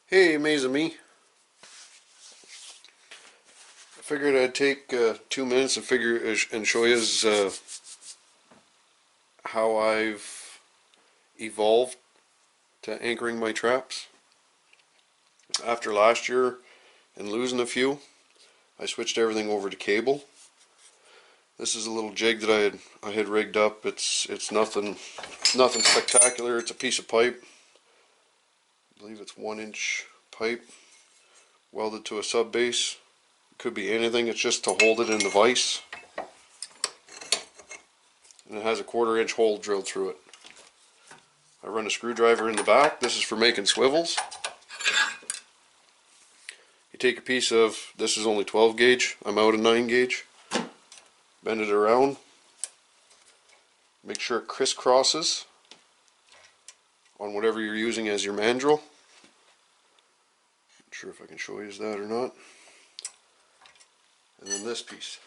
Hey, amazing me. I figured I'd take 2 minutes and show you how I've evolved to anchoring my traps. After last year and losing a few, I switched everything over to cable. This is a little jig that I had rigged up. It's nothing spectacular. It's a piece of pipe. I believe it's 1 inch pipe welded to a sub base. Could be anything. It's just to hold it in the vise. And it has a 1/4 inch hole drilled through it. I run a screwdriver in the back. This is for making swivels. You take a piece of, this is only 12 gauge, I'm out of 9 gauge. Bend it around. Make sure it crisscrosses on whatever you're using as your mandrel. Not sure if I can show you that or not. And then this piece.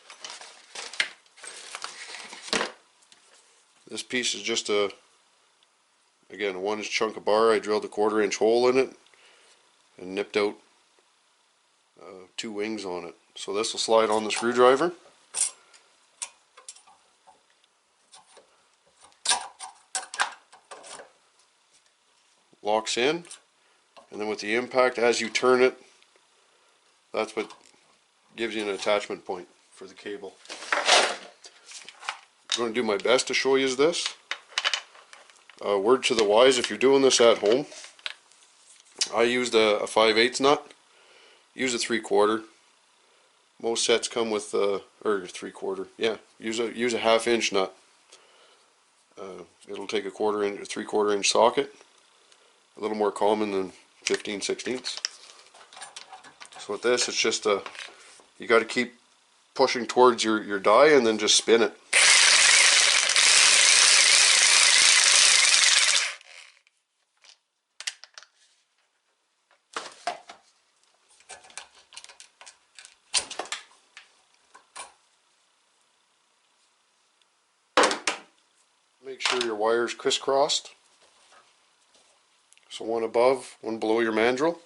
This piece is just again, a 1 inch chunk of bar. I drilled a 1/4 inch hole in it and nipped out 2 wings on it. So this will slide on the screwdriver. Locks in, and then with the impact, as you turn it, that's what gives you an attachment point for the cable. I'm going to do my best to show you this. Word to the wise, if you're doing this at home, I used a 5/8 nut. Use a 3/4. Most sets come with or 3/4. Yeah, use a 1/2 inch nut. It'll take a 1/4 inch, 3/4 inch socket. A little more common than 15/16. So with this, it's just you got to keep pushing towards your die and then just spin it. Make sure your wire's crisscrossed. So one above, one below your mandrel.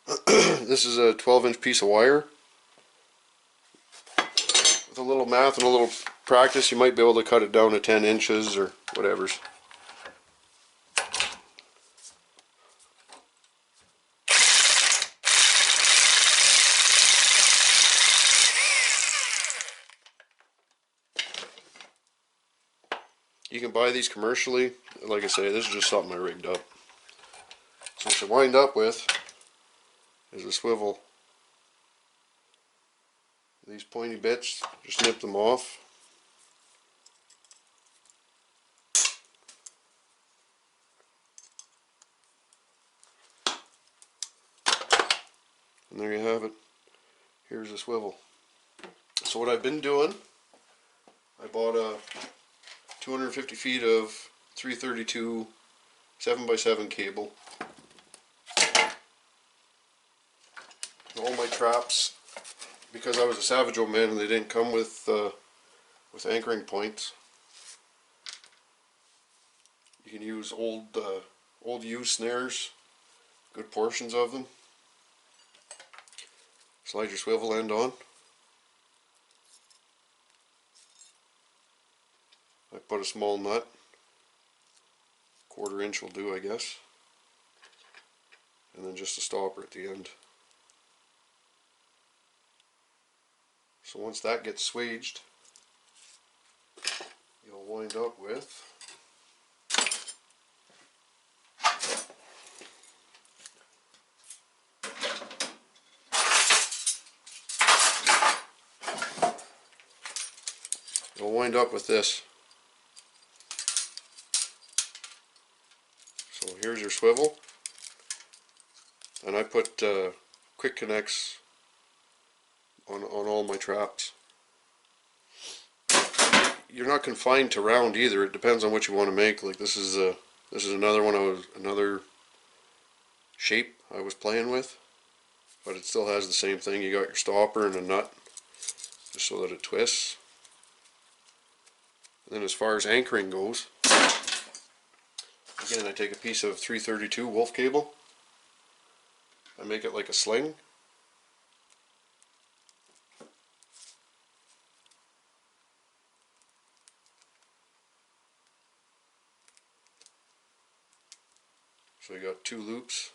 This is a 12-inch piece of wire. With a little math and a little practice, you might be able to cut it down to 10 inches or whatever's. You can buy these commercially. Like I say, this is just something I rigged up. So what you wind up with is a swivel. These pointy bits, just nip them off. And there you have it. Here's a swivel. So what I've been doing, I bought a 250 feet of 332 7x7 cable. All my traps, because I was a Savage Old Man and they didn't come with anchoring points, you can use old used snares, good portions of them. Slide your swivel end on. I put a small nut, 1/4 inch will do, I guess, and then just a stopper at the end. So once that gets swaged, you'll wind up with this. So here's your swivel, and I put quick connects on all my traps. You're not confined to round either. It depends on what you want to make. Like this is another one. Another shape I was playing with, but it still has the same thing. You got your stopper and a nut, just so that it twists. And then as far as anchoring goes, again, I take a piece of 332 wolf cable. I make it like a sling. So I got 2 loops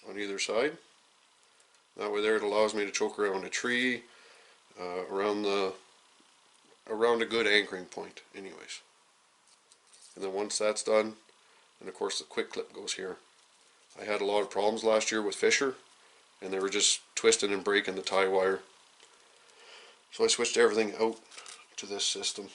on either side. That way there it allows me to choke around a tree, around a good anchoring point anyways. And then once that's done, and of course the quick clip goes here. I had a lot of problems last year with Fisher, and they were just twisting and breaking the tie wire. So I switched everything out to this system.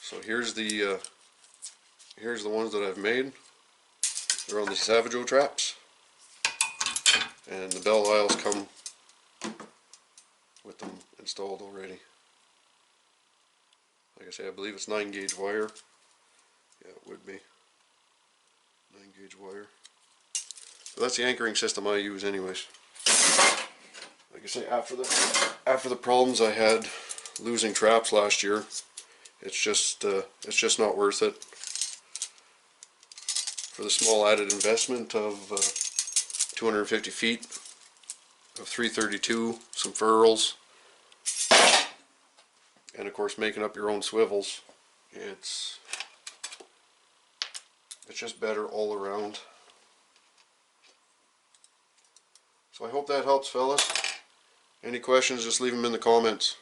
So here's the ones that I've made. They're on the Savageaux traps, and the bell aisles come with them installed already. Like I say, I believe it's 9-gauge wire. Yeah, it would be 9-gauge wire. But that's the anchoring system I use anyways. Like I say, after the problems I had losing traps last year, it's just not worth it for the small added investment of 250 feet of 332, some furls, and of course making up your own swivels. It's just better all around. So I hope that helps, fellas. Any questions, just leave them in the comments.